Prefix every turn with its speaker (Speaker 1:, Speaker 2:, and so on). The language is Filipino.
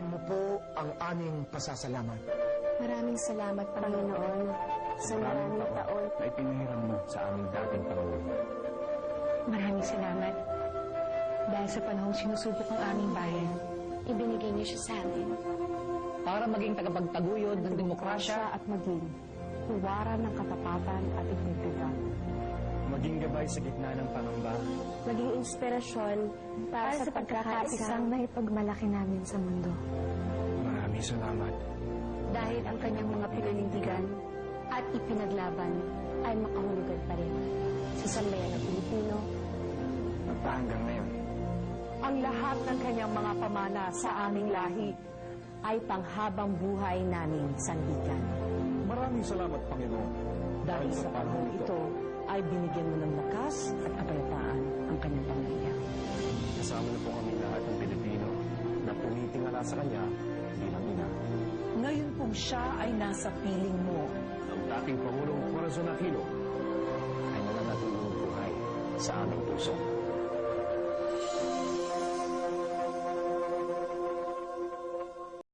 Speaker 1: mo po ang aming pasasalamat.
Speaker 2: Maraming salamat, Panginoon, sa maraming taon
Speaker 3: na ipinahiram mo sa aming dating Pangulo.
Speaker 2: Maraming salamat. Dahil sa panahong sinusubok ang aming bayan, ibinigay niyo siya sa amin.
Speaker 4: Para maging tagapagtaguyod ng demokrasya
Speaker 2: at maging huwaran ng katapatan at integridad.
Speaker 3: Maging gabay sa gitna ng pangamba.
Speaker 2: Maging inspirasyon para sa pagkakaisang naipagmalaki namin sa mundo.
Speaker 3: Maraming salamat.
Speaker 2: Dahil ang kanyang mga pinanindigan at ipinaglaban ay makahulugan pa rin sa sambayan ng Pilipino.
Speaker 3: Hanggang ngayon.
Speaker 5: Ang lahat ng kanyang mga pamana sa aming lahi ay panghabang buhay naming sandigan.
Speaker 3: Maraming salamat, Panginoon.
Speaker 5: Dahil sa panahon ito ay binigyan mo ng lakas at kapayapaan ang kanyang pamilya.
Speaker 3: Kasama na po kami lahat ng Pilipino na tumitingala sa Kanya bilang ina.
Speaker 5: Ngayon pong siya ay nasa piling mo.
Speaker 3: Ang dating Pangulong Corazon Aquino ay nananatiling buhay sa aming puso.